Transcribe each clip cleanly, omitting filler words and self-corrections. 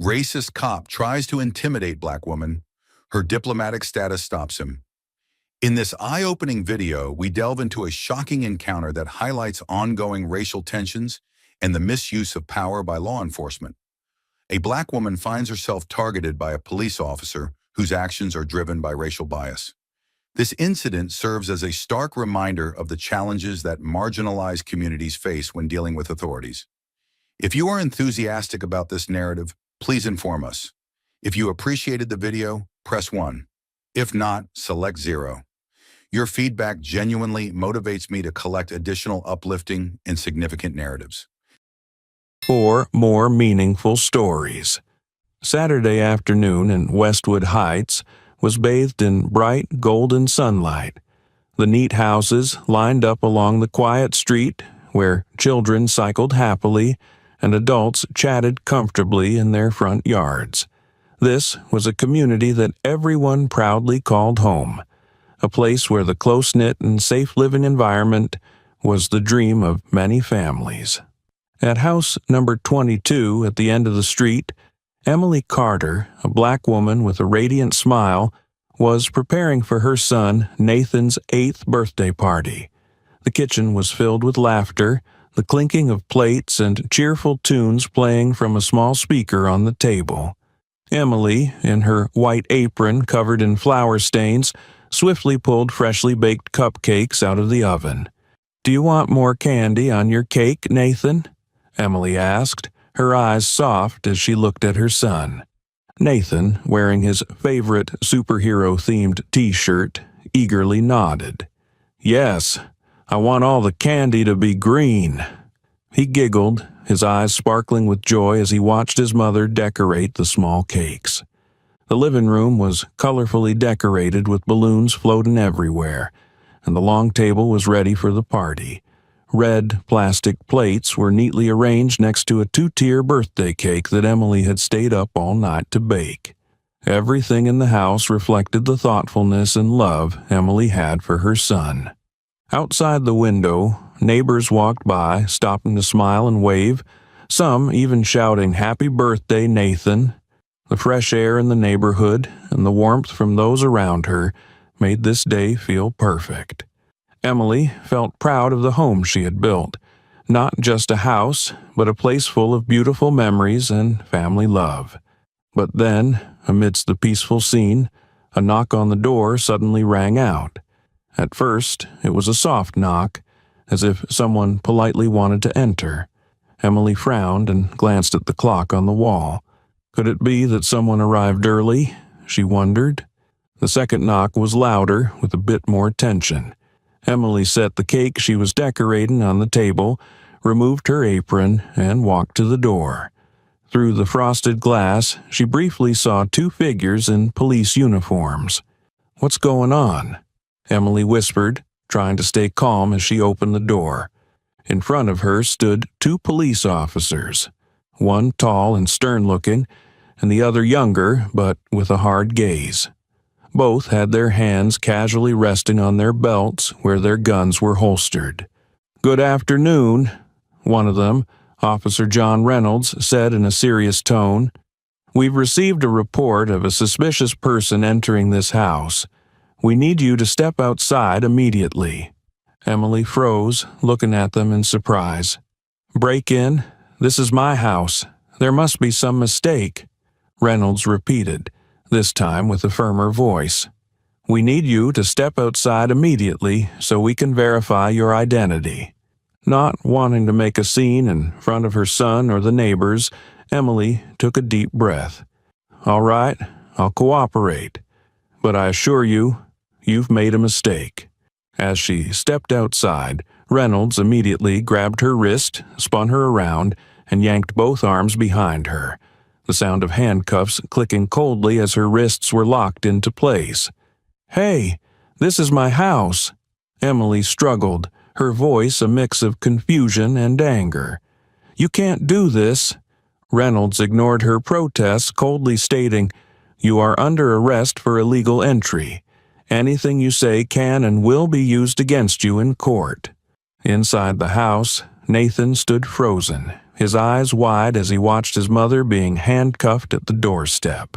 Racist cop tries to intimidate Black woman. Her diplomatic status stops him. In this eye-opening video, we delve into a shocking encounter that highlights ongoing racial tensions and the misuse of power by law enforcement. A Black woman finds herself targeted by a police officer whose actions are driven by racial bias. This incident serves as a stark reminder of the challenges that marginalized communities face when dealing with authorities. If you are enthusiastic about this narrative, please inform us. If you appreciated the video, press 1. If not, select 0. Your feedback genuinely motivates me to collect additional uplifting and significant narratives. 4 more meaningful stories. Saturday afternoon in Westwood Heights was bathed in bright golden sunlight. The neat houses lined up along the quiet street where children cycled happily and adults chatted comfortably in their front yards. This was a community that everyone proudly called home, a place where the close-knit and safe living environment was the dream of many families. At house number 22 at the end of the street, Emily Carter, a Black woman with a radiant smile, was preparing for her son Nathan's 8th birthday party. The kitchen was filled with laughter, the clinking of plates and cheerful tunes playing from a small speaker on the table. Emily, in her white apron covered in flour stains, swiftly pulled freshly baked cupcakes out of the oven. "Do you want more candy on your cake, Nathan?" Emily asked, her eyes soft as she looked at her son. Nathan, wearing his favorite superhero-themed t-shirt, eagerly nodded. "Yes, I want all the candy to be green." He giggled, his eyes sparkling with joy as he watched his mother decorate the small cakes. The living room was colorfully decorated with balloons floating everywhere, and the long table was ready for the party. Red plastic plates were neatly arranged next to a 2-tier birthday cake that Emily had stayed up all night to bake. Everything in the house reflected the thoughtfulness and love Emily had for her son. Outside the window, neighbors walked by, stopping to smile and wave, some even shouting, "Happy birthday, Nathan." The fresh air in the neighborhood and the warmth from those around her made this day feel perfect. Emily felt proud of the home she had built, not just a house, but a place full of beautiful memories and family love. But then, amidst the peaceful scene, a knock on the door suddenly rang out. At first, it was a soft knock, as if someone politely wanted to enter. Emily frowned and glanced at the clock on the wall. Could it be that someone arrived early? She wondered. The second knock was louder, with a bit more tension. Emily set the cake she was decorating on the table, removed her apron, and walked to the door. Through the frosted glass, she briefly saw 2 figures in police uniforms. "What's going on?" Emily whispered, trying to stay calm as she opened the door. In front of her stood 2 police officers, one tall and stern-looking, and the other younger, but with a hard gaze. Both had their hands casually resting on their belts where their guns were holstered. "Good afternoon," one of them, Officer John Reynolds, said in a serious tone. "We've received a report of a suspicious person entering this house. We need you to step outside immediately." Emily froze, looking at them in surprise. "Break in? This is my house. There must be some mistake," Reynolds repeated, this time with a firmer voice. "We need you to step outside immediately so we can verify your identity." Not wanting to make a scene in front of her son or the neighbors, Emily took a deep breath. "All right, I'll cooperate. But I assure you, you've made a mistake." As she stepped outside, Reynolds immediately grabbed her wrist, spun her around, and yanked both arms behind her, the sound of handcuffs clicking coldly as her wrists were locked into place. "Hey, this is my house." Emily struggled, her voice a mix of confusion and anger. "You can't do this." Reynolds ignored her protests, coldly stating, "You are under arrest for illegal entry. Anything you say can and will be used against you in court." Inside the house, Nathan stood frozen, his eyes wide as he watched his mother being handcuffed at the doorstep.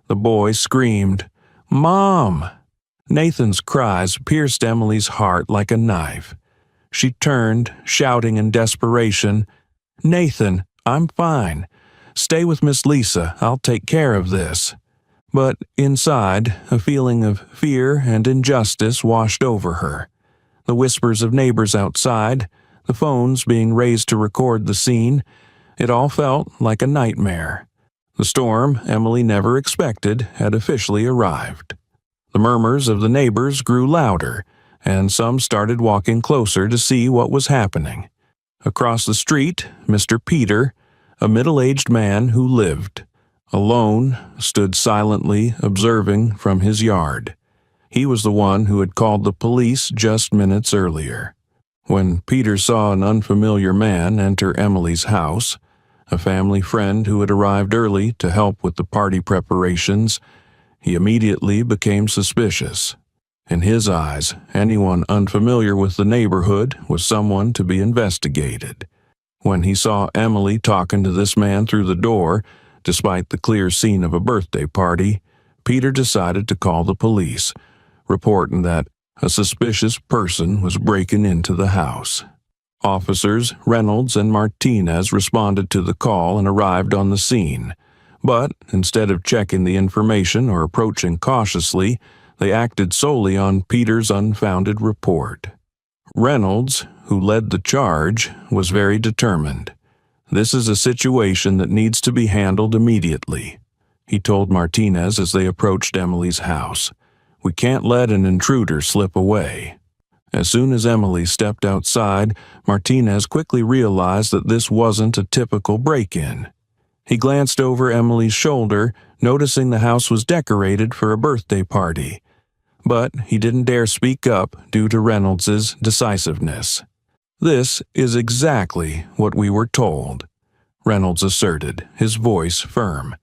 The boy screamed, "Mom!" Nathan's cries pierced Emily's heart like a knife. She turned, shouting in desperation, "Nathan, I'm fine. Stay with Miss Lisa. I'll take care of this." But inside, a feeling of fear and injustice washed over her. The whispers of neighbors outside, the phones being raised to record the scene, it all felt like a nightmare. The storm Emily never expected had officially arrived. The murmurs of the neighbors grew louder, and some started walking closer to see what was happening. Across the street, Mr. Peter, a middle-aged man who lived alone, stood silently observing from his yard. He was the one who had called the police just minutes earlier. When Peter saw an unfamiliar man enter Emily's house, a family friend who had arrived early to help with the party preparations, he immediately became suspicious. In his eyes, anyone unfamiliar with the neighborhood was someone to be investigated. When he saw Emily talking to this man through the door, despite the clear scene of a birthday party, Peter decided to call the police, reporting that a suspicious person was breaking into the house. Officers Reynolds and Martinez responded to the call and arrived on the scene. But instead of checking the information or approaching cautiously, they acted solely on Peter's unfounded report. Reynolds, who led the charge, was very determined. "This is a situation that needs to be handled immediately," he told Martinez as they approached Emily's house. "We can't let an intruder slip away." As soon as Emily stepped outside, Martinez quickly realized that this wasn't a typical break-in. He glanced over Emily's shoulder, noticing the house was decorated for a birthday party. But he didn't dare speak up due to Reynolds's decisiveness. "This is exactly what we were told," Reynolds asserted, his voice firm.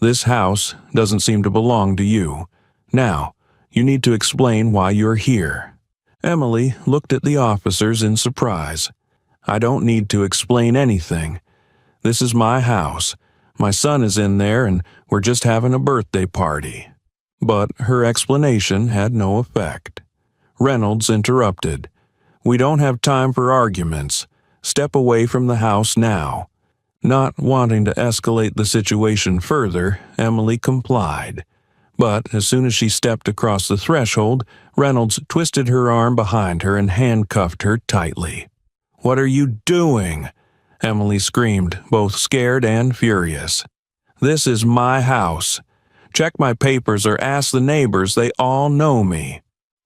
"This house doesn't seem to belong to you. Now, you need to explain why you're here." Emily looked at the officers in surprise. "I don't need to explain anything. This is my house. My son is in there and we're just having a birthday party." But her explanation had no effect. Reynolds interrupted. "We don't have time for arguments. Step away from the house now." Not wanting to escalate the situation further, Emily complied. But as soon as she stepped across the threshold, Reynolds twisted her arm behind her and handcuffed her tightly. "What are you doing?" Emily screamed, both scared and furious. "This is my house. Check my papers or ask the neighbors, they all know me."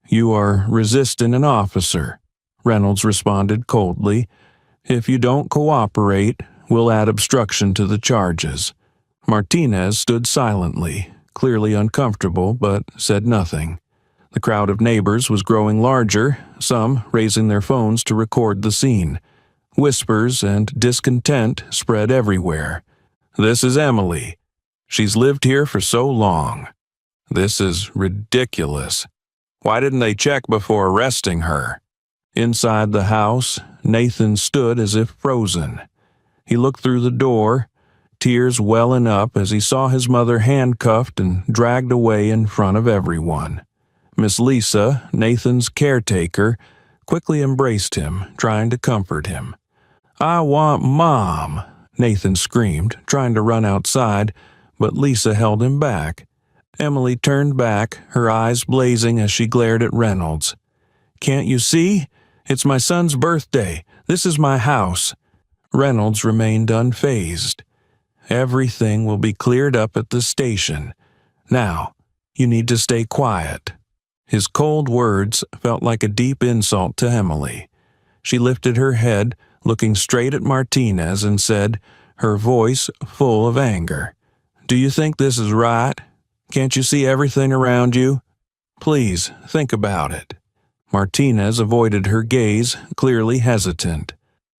"You are resisting an officer," Reynolds responded coldly. "If you don't cooperate, we'll add obstruction to the charges." Martinez stood silently, clearly uncomfortable, but said nothing. The crowd of neighbors was growing larger, some raising their phones to record the scene. Whispers and discontent spread everywhere. "This is Emily. She's lived here for so long. This is ridiculous. Why didn't they check before arresting her?" Inside the house, Nathan stood as if frozen. He looked through the door, tears welling up as he saw his mother handcuffed and dragged away in front of everyone. Miss Lisa, Nathan's caretaker, quickly embraced him, trying to comfort him. "I want Mom," Nathan screamed, trying to run outside, but Lisa held him back. Emily turned back, her eyes blazing as she glared at Reynolds. "Can't you see? It's my son's birthday. This is my house." Reynolds remained unfazed. "Everything will be cleared up at the station. Now, you need to stay quiet." His cold words felt like a deep insult to Emily. She lifted her head, looking straight at Martinez, and said, her voice full of anger, "Do you think this is right? Can't you see everything around you? Please, think about it." Martinez avoided her gaze, clearly hesitant.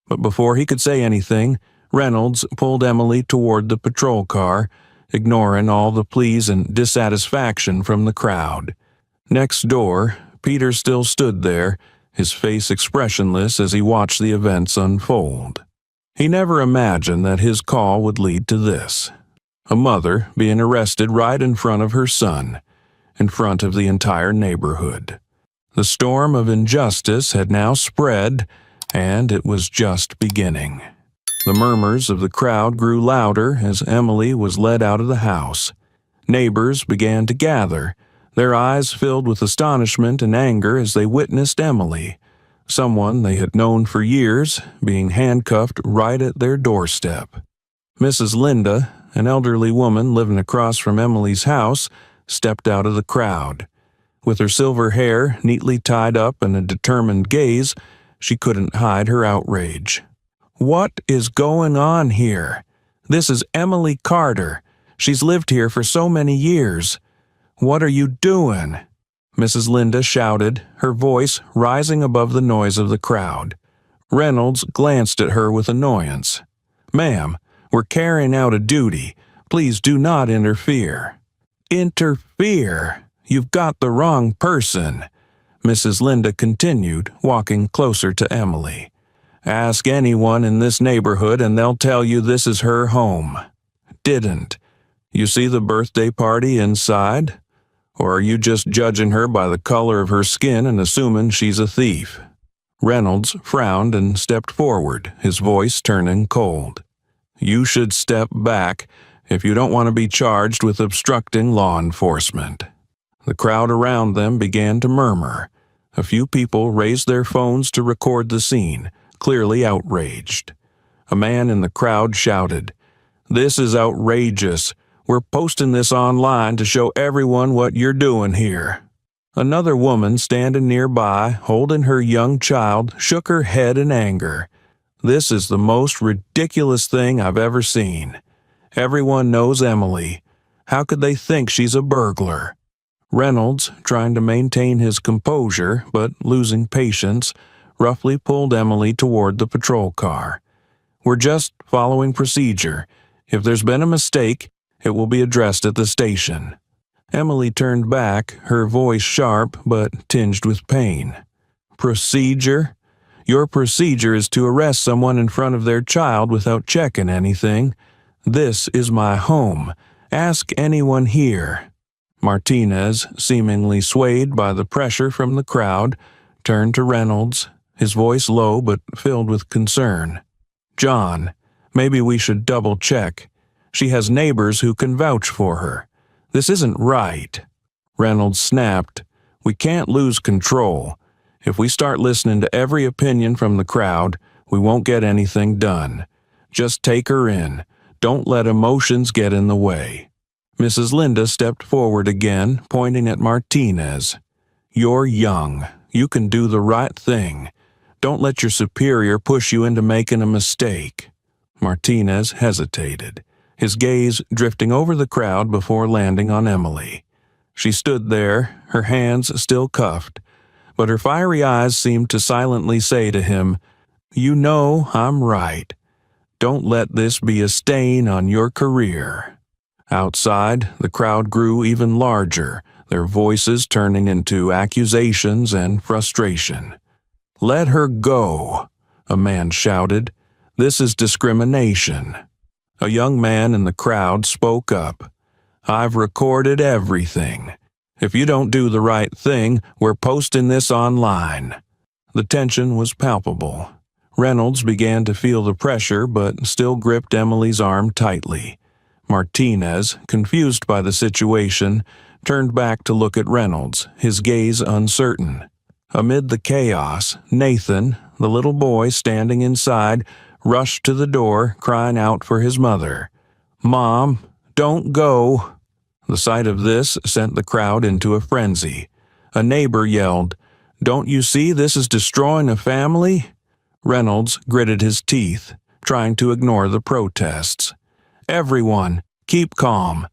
But before he could say anything, Reynolds pulled Emily toward the patrol car, ignoring all the pleas and dissatisfaction from the crowd. Next door, Peter still stood there, his face expressionless as he watched the events unfold. He never imagined that his call would lead to this. A mother being arrested right in front of her son, in front of the entire neighborhood. The storm of injustice had now spread, and it was just beginning. The murmurs of the crowd grew louder as Emily was led out of the house. Neighbors began to gather, their eyes filled with astonishment and anger as they witnessed Emily, someone they had known for years, being handcuffed right at their doorstep. Mrs. Linda, an elderly woman living across from Emily's house, stepped out of the crowd. With her silver hair neatly tied up and a determined gaze, she couldn't hide her outrage. "What is going on here? This is Emily Carter. She's lived here for so many years. What are you doing?" Mrs. Linda shouted, her voice rising above the noise of the crowd. Reynolds glanced at her with annoyance. "Ma'am, we're carrying out a duty. Please do not interfere." "Interfere? You've got the wrong person," Mrs. Linda continued, walking closer to Emily. "Ask anyone in this neighborhood and they'll tell you this is her home. Didn't you see the birthday party inside? Or are you just judging her by the color of her skin and assuming she's a thief?" Reynolds frowned and stepped forward, his voice turning cold. "You should step back if you don't want to be charged with obstructing law enforcement." The crowd around them began to murmur. A few people raised their phones to record the scene, clearly outraged. A man in the crowd shouted, "This is outrageous. We're posting this online to show everyone what you're doing here." Another woman standing nearby, holding her young child, shook her head in anger. "This is the most ridiculous thing I've ever seen. Everyone knows Emily. How could they think she's a burglar?" Reynolds, trying to maintain his composure but losing patience, roughly pulled Emily toward the patrol car. "We're just following procedure. If there's been a mistake, it will be addressed at the station." Emily turned back, her voice sharp but tinged with pain. "Procedure? Your procedure is to arrest someone in front of their child without checking anything. This is my home. Ask anyone here." Martinez, seemingly swayed by the pressure from the crowd, turned to Reynolds, his voice low but filled with concern. "John, maybe we should double-check. She has neighbors who can vouch for her. This isn't right." Reynolds snapped, "We can't lose control. If we start listening to every opinion from the crowd, we won't get anything done. Just take her in. Don't let emotions get in the way." Mrs. Linda stepped forward again, pointing at Martinez. "You're young. You can do the right thing. Don't let your superior push you into making a mistake." Martinez hesitated, his gaze drifting over the crowd before landing on Emily. She stood there, her hands still cuffed, but her fiery eyes seemed to silently say to him, "You know I'm right. Don't let this be a stain on your career." Outside, the crowd grew even larger, their voices turning into accusations and frustration. "Let her go," a man shouted. "This is discrimination." A young man in the crowd spoke up. "I've recorded everything. If you don't do the right thing, we're posting this online." The tension was palpable. Reynolds began to feel the pressure but still gripped Emily's arm tightly. Martinez, confused by the situation, turned back to look at Reynolds, his gaze uncertain. Amid the chaos, Nathan, the little boy standing inside, rushed to the door, crying out for his mother. "Mom, don't go." The sight of this sent the crowd into a frenzy. A neighbor yelled, "Don't you see this is destroying a family?" Reynolds gritted his teeth, trying to ignore the protests. "Everyone, keep calm.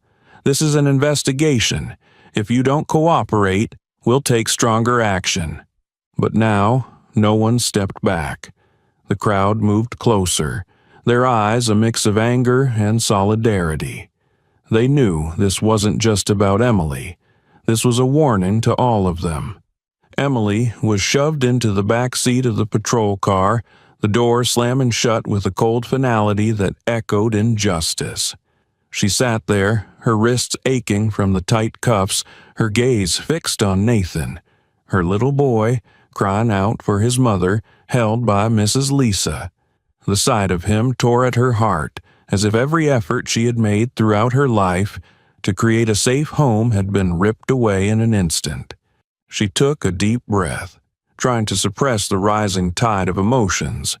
This is an investigation. If you don't cooperate, we'll take stronger action." But now, no one stepped back. The crowd moved closer, their eyes a mix of anger and solidarity. They knew this wasn't just about Emily. This was a warning to all of them. Emily was shoved into the back seat of the patrol car, the door slamming shut with a cold finality that echoed injustice. She sat there, her wrists aching from the tight cuffs, her gaze fixed on Nathan, her little boy, crying out for his mother, held by Mrs. Lisa. The sight of him tore at her heart, as if every effort she had made throughout her life to create a safe home had been ripped away in an instant. She took a deep breath, trying to suppress the rising tide of emotions.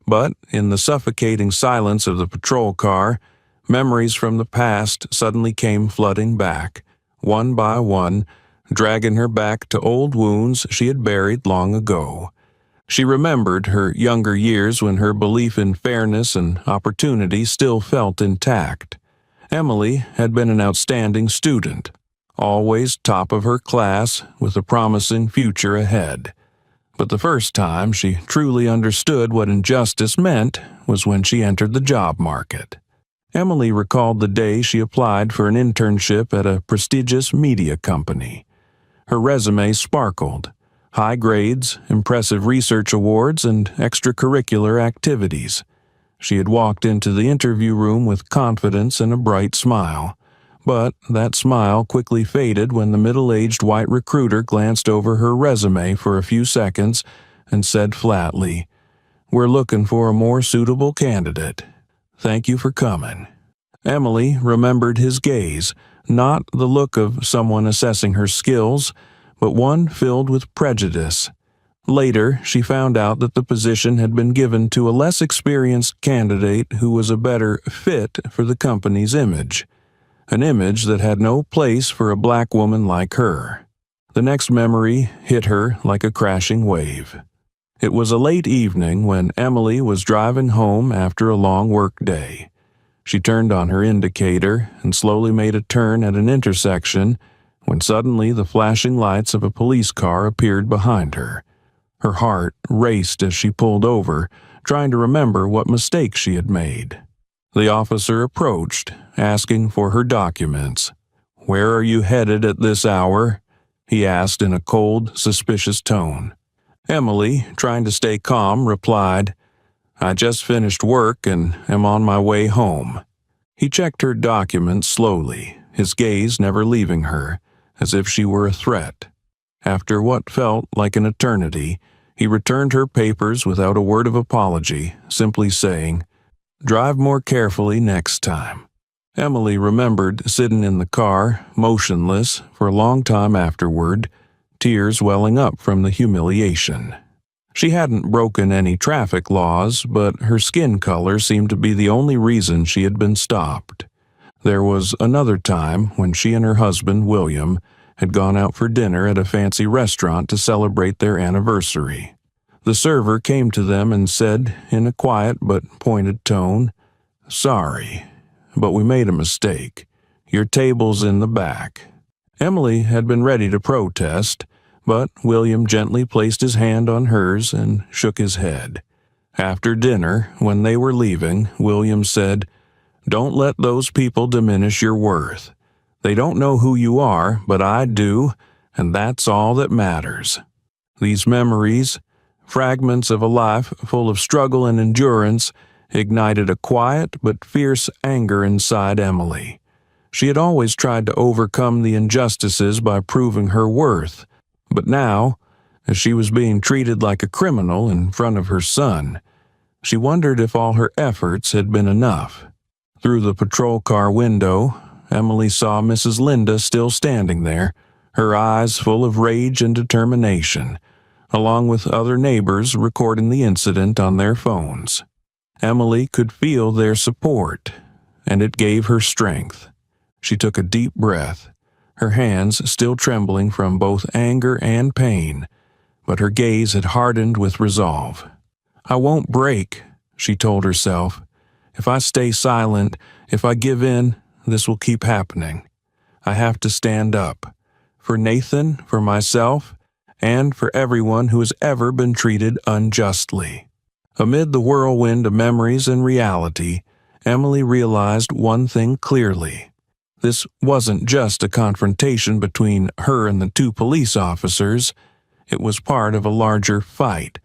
But in the suffocating silence of the patrol car, memories from the past suddenly came flooding back, one by one, dragging her back to old wounds she had buried long ago. She remembered her younger years when her belief in fairness and opportunity still felt intact. Emily had been an outstanding student, always top of her class with a promising future ahead. But the first time she truly understood what injustice meant was when she entered the job market. Emily recalled the day she applied for an internship at a prestigious media company. Her resume sparkled. High grades, impressive research awards, and extracurricular activities. She had walked into the interview room with confidence and a bright smile. But that smile quickly faded when the middle-aged white recruiter glanced over her resume for a few seconds and said flatly, "We're looking for a more suitable candidate. Thank you for coming." Emily remembered his gaze, not the look of someone assessing her skills, but one filled with prejudice. Later, she found out that the position had been given to a less experienced candidate who was a better fit for the company's image. An image that had no place for a black woman like her. The next memory hit her like a crashing wave. It was a late evening when Emily was driving home after a long work day. She turned on her indicator and slowly made a turn at an intersection when suddenly the flashing lights of a police car appeared behind her. Her heart raced as she pulled over, trying to remember what mistake she had made. The officer approached, asking for her documents. "Where are you headed at this hour?" he asked in a cold, suspicious tone. Emily, trying to stay calm, replied, "I just finished work and am on my way home." He checked her documents slowly, his gaze never leaving her, as if she were a threat. After what felt like an eternity, he returned her papers without a word of apology, simply saying, "Drive more carefully next time." Emily remembered sitting in the car, motionless, for a long time afterward, tears welling up from the humiliation. She hadn't broken any traffic laws, but her skin color seemed to be the only reason she had been stopped. There was another time when she and her husband, William, had gone out for dinner at a fancy restaurant to celebrate their anniversary. The server came to them and said, in a quiet but pointed tone, "Sorry, but we made a mistake. Your table's in the back." Emily had been ready to protest, but William gently placed his hand on hers and shook his head. After dinner, when they were leaving, William said, "Don't let those people diminish your worth. They don't know who you are, but I do, and that's all that matters." These memories, fragments of a life full of struggle and endurance, ignited a quiet but fierce anger inside Emily. She had always tried to overcome the injustices by proving her worth, but now, as she was being treated like a criminal in front of her son, she wondered if all her efforts had been enough. Through the patrol car window, Emily saw Mrs. Linda still standing there, her eyes full of rage and determination, along with other neighbors recording the incident on their phones. Emily could feel their support, and it gave her strength. She took a deep breath, her hands still trembling from both anger and pain, but her gaze had hardened with resolve. "I won't break," she told herself. "If I stay silent, if I give in, this will keep happening. I have to stand up. For Nathan, for myself, and for everyone who has ever been treated unjustly." Amid the whirlwind of memories and reality, Emily realized one thing clearly. This wasn't just a confrontation between her and the two police officers. It was part of a larger fight,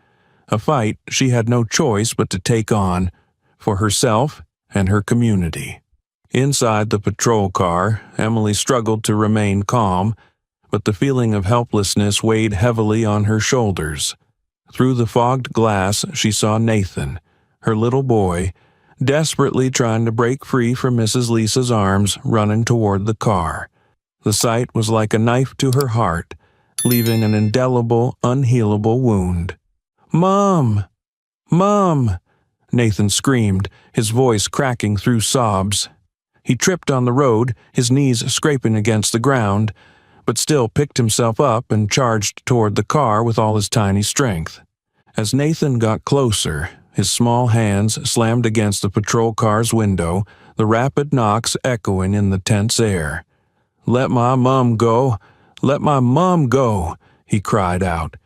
a fight she had no choice but to take on for herself and her community. Inside the patrol car, Emily struggled to remain calm, but the feeling of helplessness weighed heavily on her shoulders. Through the fogged glass, she saw Nathan, her little boy, desperately trying to break free from Mrs. Lisa's arms, running toward the car. The sight was like a knife to her heart, leaving an indelible, unhealable wound. "Mom! Mom!" Nathan screamed, his voice cracking through sobs. He tripped on the road, his knees scraping against the ground, but still picked himself up and charged toward the car with all his tiny strength. As Nathan got closer, his small hands slammed against the patrol car's window, the rapid knocks echoing in the tense air. "Let my mom go! Let my mom go!" he cried out,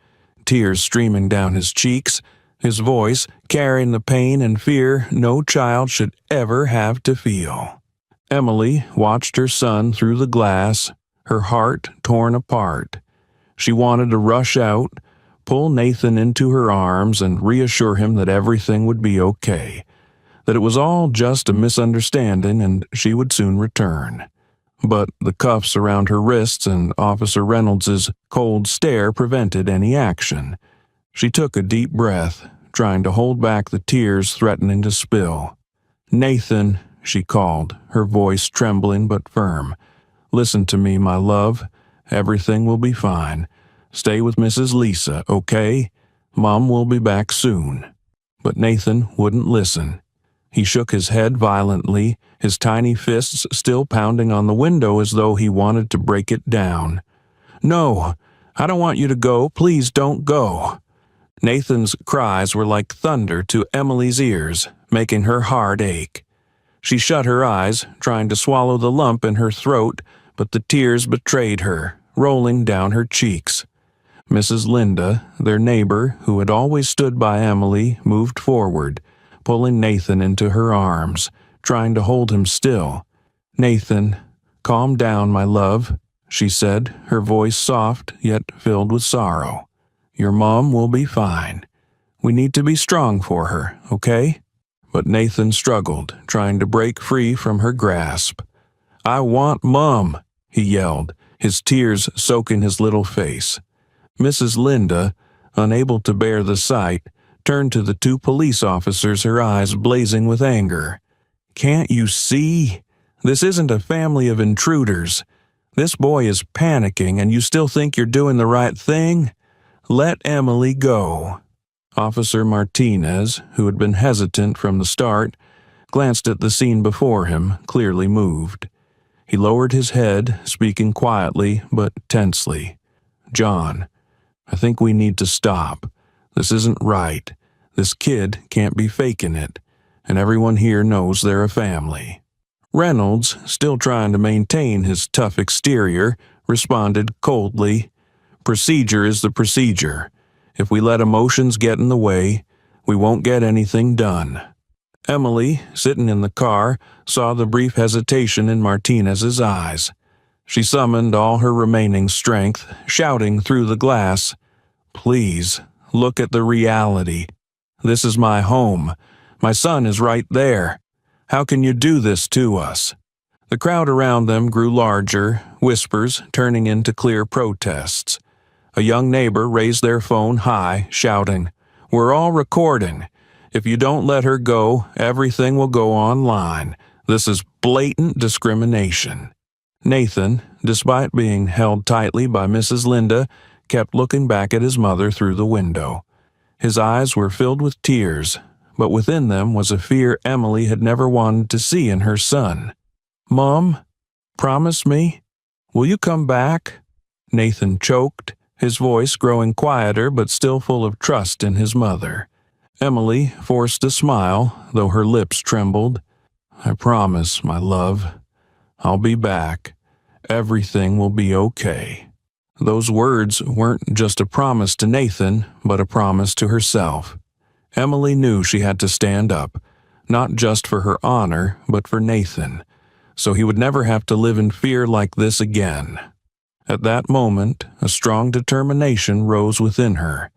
tears streaming down his cheeks, his voice carrying the pain and fear no child should ever have to feel. Emily watched her son through the glass, her heart torn apart. She wanted to rush out, pull Nathan into her arms, and reassure him that everything would be okay, that it was all just a misunderstanding and she would soon return. But the cuffs around her wrists and Officer Reynolds's cold stare prevented any action. She took a deep breath, trying to hold back the tears threatening to spill. "Nathan," she called, her voice trembling but firm. "Listen to me, my love. Everything will be fine. Stay with Mrs. Lisa, okay? Mom will be back soon." But Nathan wouldn't listen. He shook his head violently, his tiny fists still pounding on the window as though he wanted to break it down. "No, I don't want you to go. Please don't go." Nathan's cries were like thunder to Emily's ears, making her heart ache. She shut her eyes, trying to swallow the lump in her throat, but the tears betrayed her, rolling down her cheeks. Mrs. Linda, their neighbor, who had always stood by Emily, moved forward, pulling Nathan into her arms, trying to hold him still. "Nathan, calm down, my love," she said, her voice soft yet filled with sorrow. "Your mom will be fine. We need to be strong for her, okay?" But Nathan struggled, trying to break free from her grasp. "I want Mom," he yelled, his tears soaking his little face. Mrs. Linda, unable to bear the sight, turned to the two police officers, her eyes blazing with anger. "Can't you see? This isn't a family of intruders. This boy is panicking and you still think you're doing the right thing? Let Emily go." Officer Martinez, who had been hesitant from the start, glanced at the scene before him, clearly moved. He lowered his head, speaking quietly but tensely. "John, I think we need to stop. This isn't right. This kid can't be faking it, and everyone here knows they're a family." Reynolds, still trying to maintain his tough exterior, responded coldly, "Procedure is the procedure. If we let emotions get in the way, we won't get anything done." Emily, sitting in the car, saw the brief hesitation in Martinez's eyes. She summoned all her remaining strength, shouting through the glass, "Please, look at the reality. This is my home. My son is right there. How can you do this to us?" The crowd around them grew larger, whispers turning into clear protests. A young neighbor raised their phone high, shouting, "We're all recording. If you don't let her go, everything will go online. This is blatant discrimination." Nathan, despite being held tightly by Mrs. Linda, kept looking back at his mother through the window. His eyes were filled with tears, but within them was a fear Emily had never wanted to see in her son. "Mom, promise me? Will you come back?" Nathan choked, his voice growing quieter but still full of trust in his mother. Emily forced a smile, though her lips trembled. "I promise, my love. I'll be back. Everything will be okay." Those words weren't just a promise to Nathan, but a promise to herself. Emily knew she had to stand up, not just for her honor, but for Nathan, so he would never have to live in fear like this again. At that moment, a strong determination rose within her.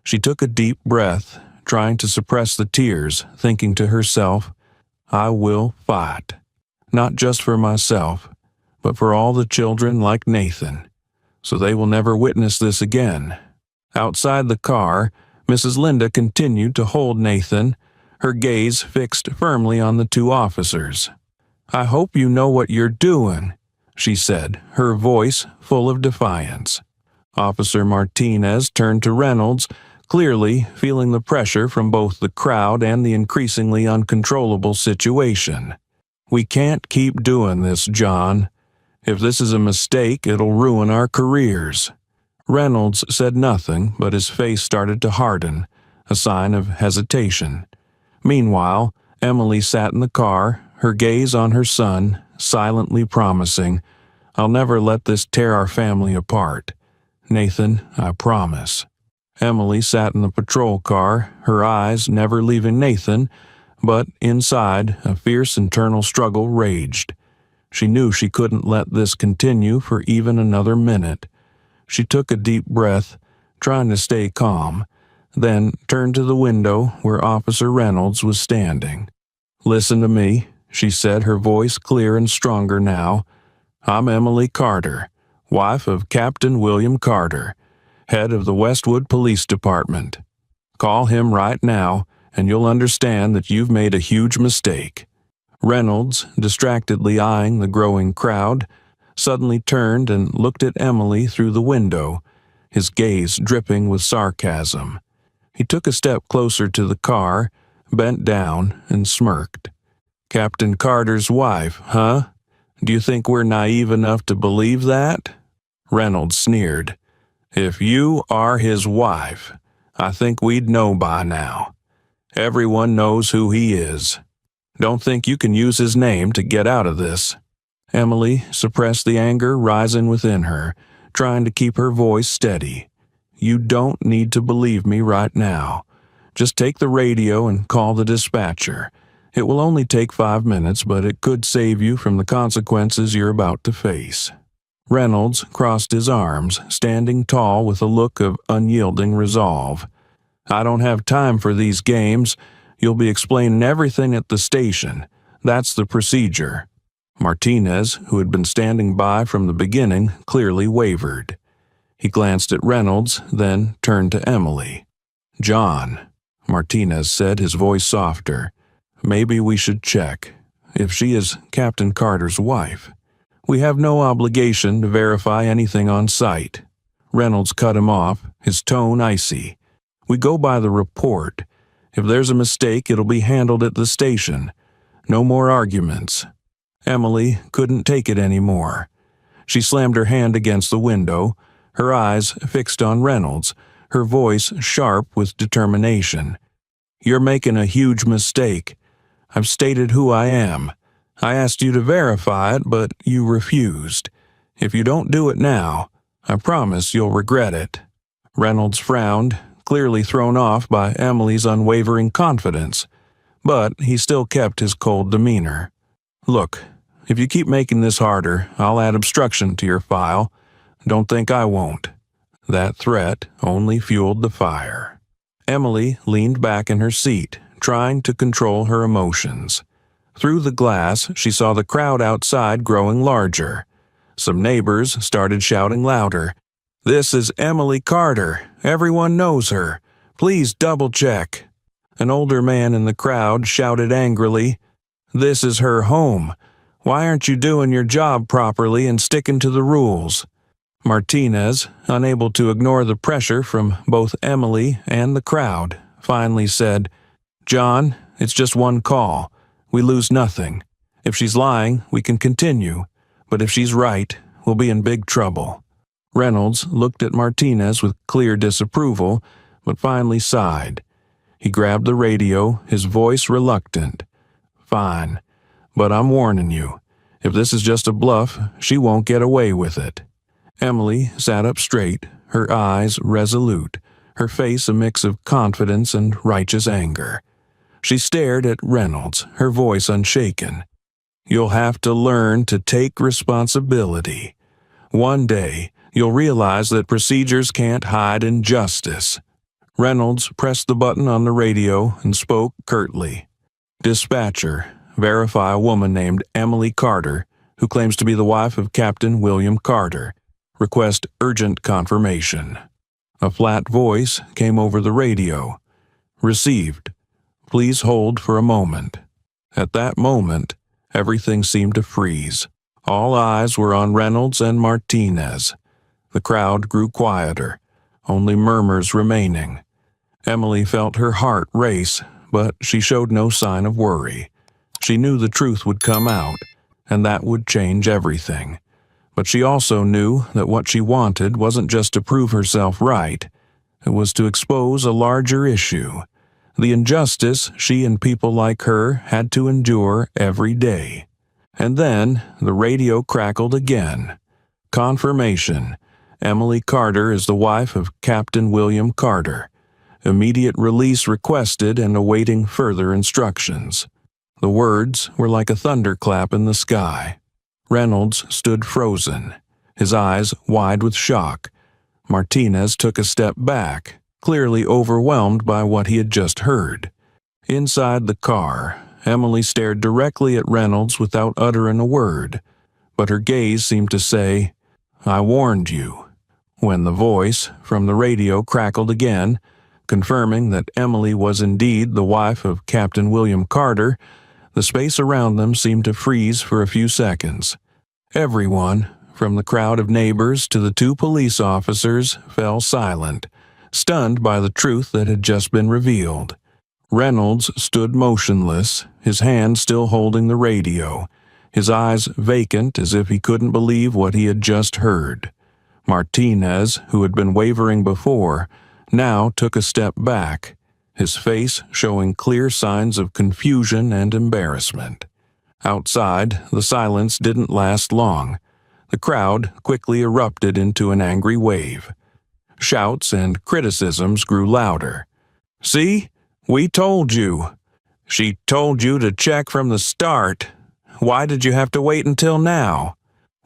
She took a deep breath, trying to suppress the tears, thinking to herself, I will fight. Not just for myself, but for all the children like Nathan, so they will never witness this again. Outside the car, Mrs. Linda continued to hold Nathan, her gaze fixed firmly on the two officers. I hope you know what you're doing, she said, her voice full of defiance. Officer Martinez turned to Reynolds, clearly feeling the pressure from both the crowd and the increasingly uncontrollable situation. We can't keep doing this, John. If this is a mistake, it'll ruin our careers. Reynolds said nothing, but his face started to harden, a sign of hesitation. Meanwhile, Emily sat in the car, her gaze on her son, silently promising, I'll never let this tear our family apart. Nathan, I promise. Emily sat in the patrol car, her eyes never leaving Nathan, but inside, a fierce internal struggle raged. She knew she couldn't let this continue for even another minute. She took a deep breath, trying to stay calm, then turned to the window where Officer Reynolds was standing. Listen to me, she said, her voice clear and stronger now. I'm Emily Carter, wife of Captain William Carter, head of the Westwood Police Department. Call him right now, and you'll understand that you've made a huge mistake. Reynolds, distractedly eyeing the growing crowd, suddenly turned and looked at Emily through the window, his gaze dripping with sarcasm. He took a step closer to the car, bent down, and smirked. Captain Carter's wife, huh? Do you think we're naive enough to believe that? Reynolds sneered. If you are his wife, I think we'd know by now. Everyone knows who he is. Don't think you can use his name to get out of this. Emily suppressed the anger rising within her, trying to keep her voice steady. You don't need to believe me right now. Just take the radio and call the dispatcher. It will only take 5 minutes, but it could save you from the consequences you're about to face. Reynolds crossed his arms, standing tall with a look of unyielding resolve. I don't have time for these games. You'll be explaining everything at the station. That's the procedure. Martinez, who had been standing by from the beginning, clearly wavered. He glanced at Reynolds, then turned to Emily. John, Martinez said, his voice softer. Maybe we should check. If she is Captain Carter's wife, we have no obligation to verify anything on site. Reynolds cut him off, his tone icy. We go by the report. If there's a mistake, it'll be handled at the station. No more arguments. Emily couldn't take it anymore. She slammed her hand against the window, her eyes fixed on Reynolds, her voice sharp with determination. You're making a huge mistake. I've stated who I am. I asked you to verify it, but you refused. If you don't do it now, I promise you'll regret it. Reynolds frowned, clearly thrown off by Emily's unwavering confidence, but he still kept his cold demeanor. Look, if you keep making this harder, I'll add obstruction to your file. Don't think I won't. That threat only fueled the fire. Emily leaned back in her seat, trying to control her emotions. Through the glass, she saw the crowd outside growing larger. Some neighbors started shouting louder. This is Emily Carter. Everyone knows her. Please double-check. An older man in the crowd shouted angrily, This is her home. Why aren't you doing your job properly and sticking to the rules? Martinez, unable to ignore the pressure from both Emily and the crowd, finally said, John, it's just one call. We lose nothing. If she's lying, we can continue. But if she's right, we'll be in big trouble. Reynolds looked at Martinez with clear disapproval, but finally sighed. He grabbed the radio, his voice reluctant. Fine, but I'm warning you. If this is just a bluff, she won't get away with it. Emily sat up straight, her eyes resolute, her face a mix of confidence and righteous anger. She stared at Reynolds, her voice unshaken. You'll have to learn to take responsibility. One day, you'll realize that procedures can't hide injustice. Reynolds pressed the button on the radio and spoke curtly. "Dispatcher, verify a woman named Emily Carter, who claims to be the wife of Captain William Carter. Request urgent confirmation." A flat voice came over the radio. "Received. Please hold for a moment." At that moment, everything seemed to freeze. All eyes were on Reynolds and Martinez. The crowd grew quieter, only murmurs remaining. Emily felt her heart race, but she showed no sign of worry. She knew the truth would come out, and that would change everything. But she also knew that what she wanted wasn't just to prove herself right. It was to expose a larger issue, the injustice she and people like her had to endure every day. And then the radio crackled again. "Confirmation. Emily Carter is the wife of Captain William Carter. Immediate release requested and awaiting further instructions." The words were like a thunderclap in the sky. Reynolds stood frozen, his eyes wide with shock. Martinez took a step back, clearly overwhelmed by what he had just heard. Inside the car, Emily stared directly at Reynolds without uttering a word, but her gaze seemed to say, "I warned you." When the voice from the radio crackled again, confirming that Emily was indeed the wife of Captain William Carter, the space around them seemed to freeze for a few seconds. Everyone, from the crowd of neighbors to the two police officers, fell silent, stunned by the truth that had just been revealed. Reynolds stood motionless, his hand still holding the radio, his eyes vacant as if he couldn't believe what he had just heard. Martinez, who had been wavering before, now took a step back, his face showing clear signs of confusion and embarrassment. Outside, the silence didn't last long. The crowd quickly erupted into an angry wave. Shouts and criticisms grew louder. "See? We told you. She told you to check from the start. Why did you have to wait until now?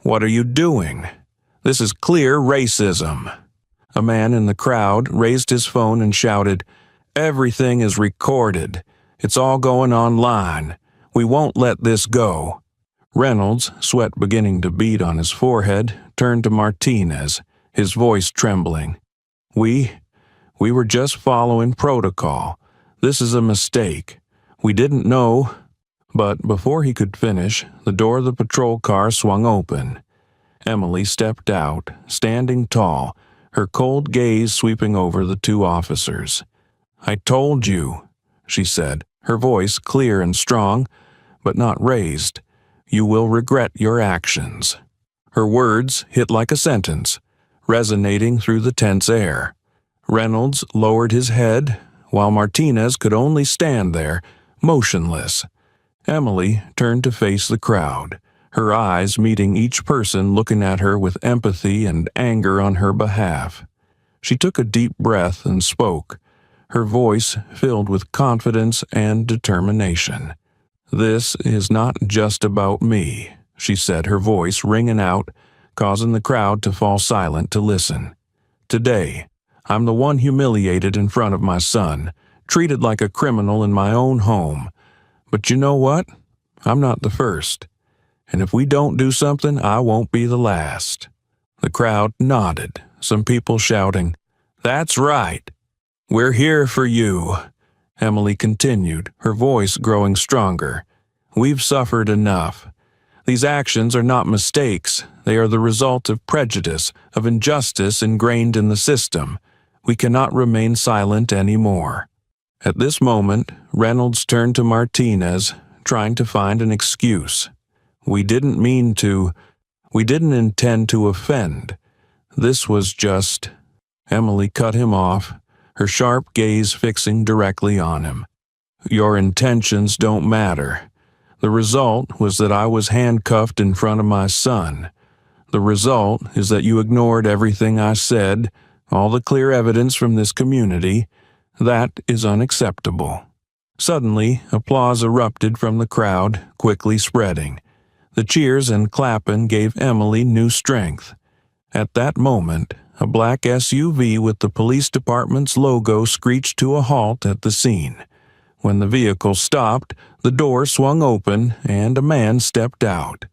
What are you doing? This is clear racism." A man in the crowd raised his phone and shouted, "Everything is recorded. It's all going online. We won't let this go." Reynolds, sweat beginning to bead on his forehead, turned to Martinez, his voice trembling. We were just following protocol. This is a mistake. We didn't know." But before he could finish, the door of the patrol car swung open. Emily stepped out, standing tall, her cold gaze sweeping over the two officers. "I told you," she said, her voice clear and strong, but not raised. "You will regret your actions." Her words hit like a sentence, resonating through the tense air. Reynolds lowered his head, while Martinez could only stand there, motionless. Emily turned to face the crowd, her eyes meeting each person looking at her with empathy and anger on her behalf. She took a deep breath and spoke, her voice filled with confidence and determination. "This is not just about me," she said, her voice ringing out, causing the crowd to fall silent to listen. "Today, I'm the one humiliated in front of my son, treated like a criminal in my own home. But you know what? I'm not the first. And if we don't do something, I won't be the last." The crowd nodded, some people shouting, "That's right. We're here for you." Emily continued, her voice growing stronger. "We've suffered enough. These actions are not mistakes. They are the result of prejudice, of injustice ingrained in the system. We cannot remain silent anymore." At this moment, Reynolds turned to Martinez, trying to find an excuse. We didn't intend to offend. This was just..." Emily cut him off, her sharp gaze fixing directly on him. "Your intentions don't matter. The result was that I was handcuffed in front of my son. The result is that you ignored everything I said, all the clear evidence from this community. That is unacceptable." Suddenly, applause erupted from the crowd, quickly spreading. The cheers and clapping gave Emily new strength. At that moment, A black SUV with the police department's logo screeched to a halt at the scene. When the vehicle stopped, the door swung open and a man stepped out.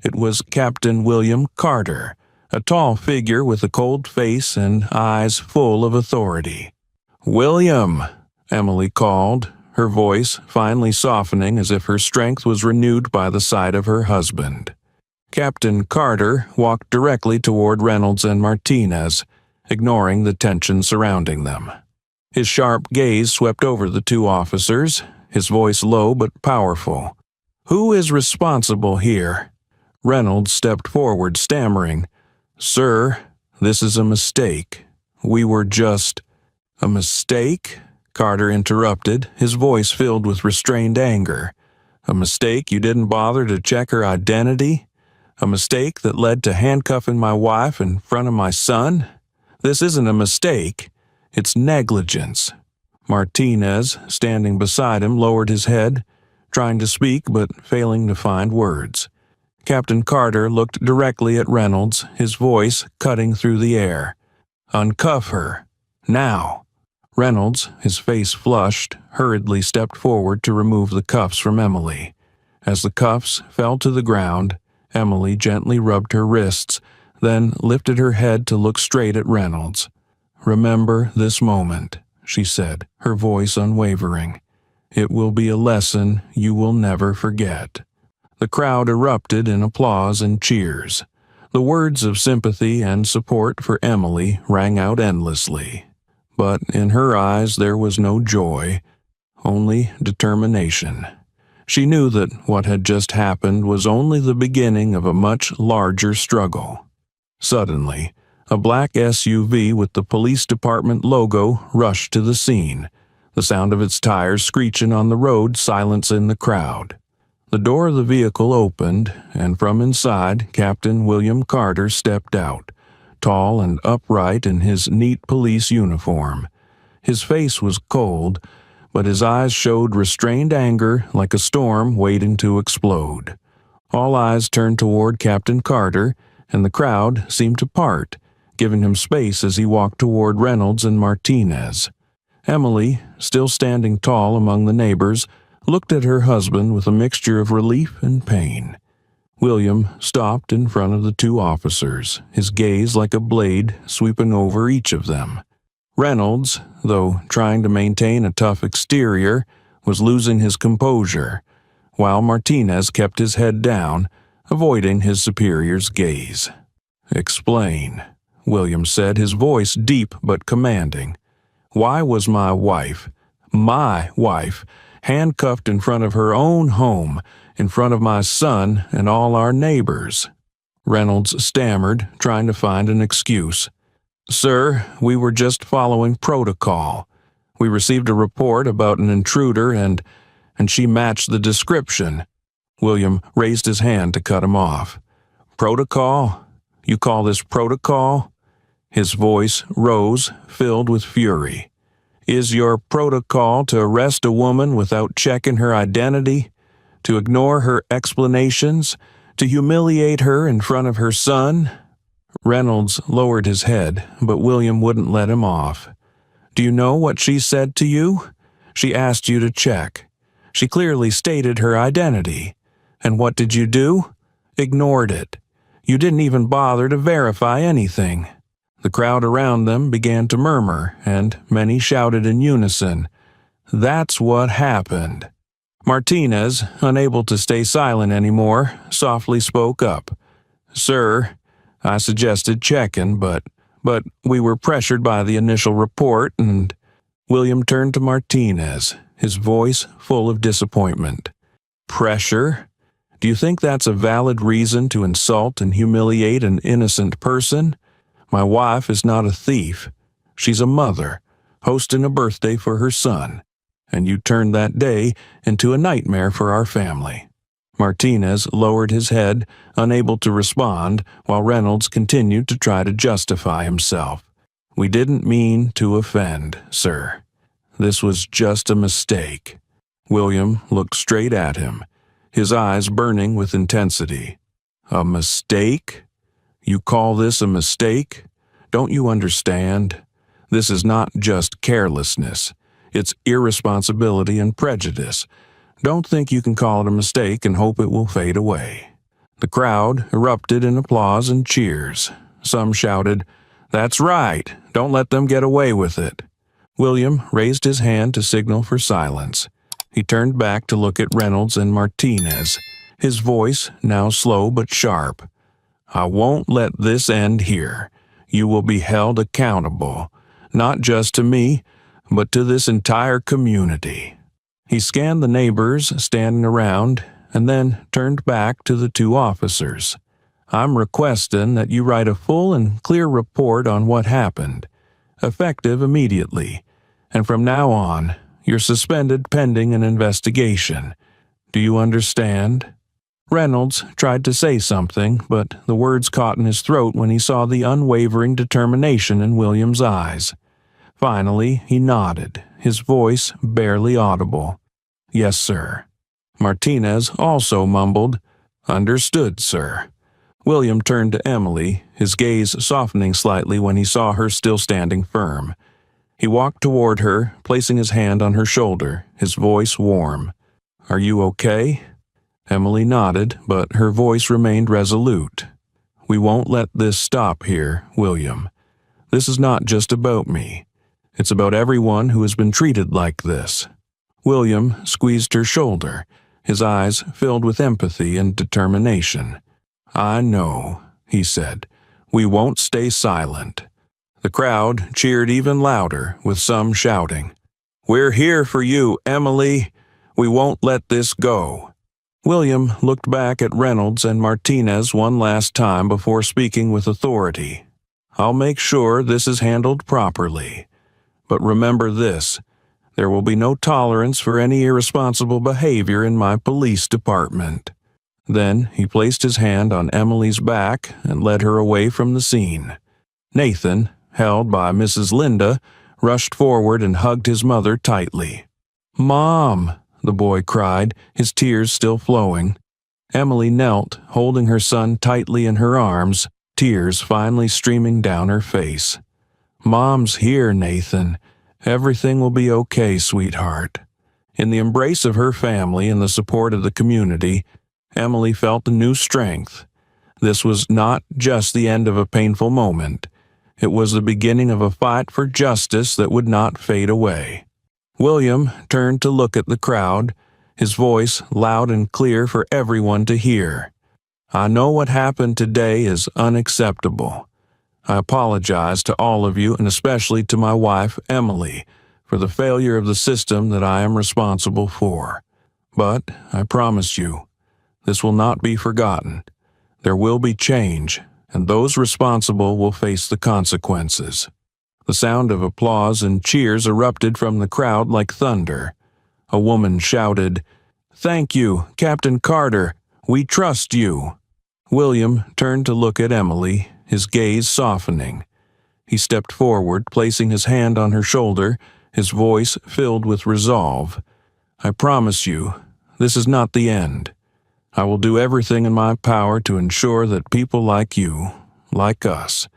It was Captain William Carter, a tall figure with a cold face and eyes full of authority. "William," Emily called, her voice finally softening as if her strength was renewed by the sight of her husband. Captain Carter walked directly toward Reynolds and Martinez, ignoring the tension surrounding them. His sharp gaze swept over the two officers, his voice low but powerful. "Who is responsible here?" Reynolds stepped forward, stammering, "Sir, this is a mistake. We were just—" "A mistake?" Carter interrupted, his voice filled with restrained anger. "A mistake you didn't bother to check her identity? A mistake that led to handcuffing my wife in front of my son? This isn't a mistake. It's negligence." Martinez, standing beside him, lowered his head, trying to speak but failing to find words. Captain Carter looked directly at Reynolds, his voice cutting through the air. "Uncuff her. Now." Reynolds, his face flushed, hurriedly stepped forward to remove the cuffs from Emily. As the cuffs fell to the ground, Emily gently rubbed her wrists, then lifted her head to look straight at Reynolds. "Remember this moment," she said, her voice unwavering. "It will be a lesson you will never forget." The crowd erupted in applause and cheers. The words of sympathy and support for Emily rang out endlessly. But in her eyes there was no joy, only determination. She knew that what had just happened was only the beginning of a much larger struggle. Suddenly, a black SUV with the police department logo rushed to the scene, the sound of its tires screeching on the road silencing the crowd. The door of the vehicle opened, and from inside, Captain William Carter stepped out, tall and upright in his neat police uniform. His face was cold, but his eyes showed restrained anger like a storm waiting to explode. All eyes turned toward Captain Carter, and the crowd seemed to part, giving him space as he walked toward Reynolds and Martinez. Emily, still standing tall among the neighbors, looked at her husband with a mixture of relief and pain. William stopped in front of the two officers, his gaze like a blade sweeping over each of them. Reynolds, though trying to maintain a tough exterior, was losing his composure, while Martinez kept his head down, avoiding his superior's gaze. "Explain," William said, his voice deep but commanding. "Why was my wife, handcuffed in front of her own home, in front of my son and all our neighbors?" Reynolds stammered, trying to find an excuse. "Sir, we were just following protocol. We received a report about an intruder and she matched the description." William raised his hand to cut him off. "Protocol? You call this protocol?" His voice rose, filled with fury. "Is your protocol to arrest a woman without checking her identity? To ignore her explanations? To humiliate her in front of her son?" Reynolds lowered his head, but William wouldn't let him off. "Do you know what she said to you? She asked you to check. She clearly stated her identity. And what did you do? Ignored it. You didn't even bother to verify anything." The crowd around them began to murmur, and many shouted in unison, "That's what happened." Martinez, unable to stay silent anymore, softly spoke up. "Sir, I suggested checking, but we were pressured by the initial report and—" William turned to Martinez, his voice full of disappointment. "Pressure? Do you think that's a valid reason to insult and humiliate an innocent person? My wife is not a thief. She's a mother, hosting a birthday for her son, and you turned that day into a nightmare for our family." Martinez lowered his head, unable to respond, while Reynolds continued to try to justify himself. "We didn't mean to offend, sir. This was just a mistake." William looked straight at him, his eyes burning with intensity. "A mistake? You call this a mistake? Don't you understand? This is not just carelessness. It's irresponsibility and prejudice. Don't think you can call it a mistake and hope it will fade away." The crowd erupted in applause and cheers. Some shouted, "That's right. Don't let them get away with it." William raised his hand to signal for silence. He turned back to look at Reynolds and Martinez, his voice now slow but sharp. "I won't let this end here. You will be held accountable, not just to me, but to this entire community." He scanned the neighbors standing around and then turned back to the two officers. "I'm requesting that you write a full and clear report on what happened, effective immediately, and from now on, you're suspended pending an investigation. Do you understand?" Reynolds tried to say something, but the words caught in his throat when he saw the unwavering determination in William's eyes. Finally, he nodded, his voice barely audible. "Yes, sir." Martinez also mumbled, "Understood, sir." William turned to Emily, his gaze softening slightly when he saw her still standing firm. He walked toward her, placing his hand on her shoulder, his voice warm. "Are you okay?" Emily nodded, but her voice remained resolute. "We won't let this stop here, William. This is not just about me. It's about everyone who has been treated like this." William squeezed her shoulder, his eyes filled with empathy and determination. "I know," he said. "We won't stay silent." The crowd cheered even louder, with some shouting, "We're here for you, Emily. We won't let this go." William looked back at Reynolds and Martinez one last time before speaking with authority. "I'll make sure this is handled properly. But remember this, there will be no tolerance for any irresponsible behavior in my police department." Then he placed his hand on Emily's back and led her away from the scene. Nathan, held by Mrs. Linda, rushed forward and hugged his mother tightly. "Mom!" the boy cried, his tears still flowing. Emily knelt, holding her son tightly in her arms, tears finally streaming down her face. "Mom's here, Nathan. Everything will be okay, sweetheart." In the embrace of her family and the support of the community, Emily felt a new strength. This was not just the end of a painful moment. It was the beginning of a fight for justice that would not fade away. William turned to look at the crowd, his voice loud and clear for everyone to hear. "I know what happened today is unacceptable. I apologize to all of you and especially to my wife, Emily, for the failure of the system that I am responsible for. But I promise you, this will not be forgotten. There will be change, and those responsible will face the consequences." The sound of applause and cheers erupted from the crowd like thunder. A woman shouted, "Thank you, Captain Carter. We trust you." William turned to look at Emily, his gaze softening. He stepped forward, placing his hand on her shoulder, his voice filled with resolve. "I promise you, this is not the end. I will do everything in my power to ensure that people like you, like us,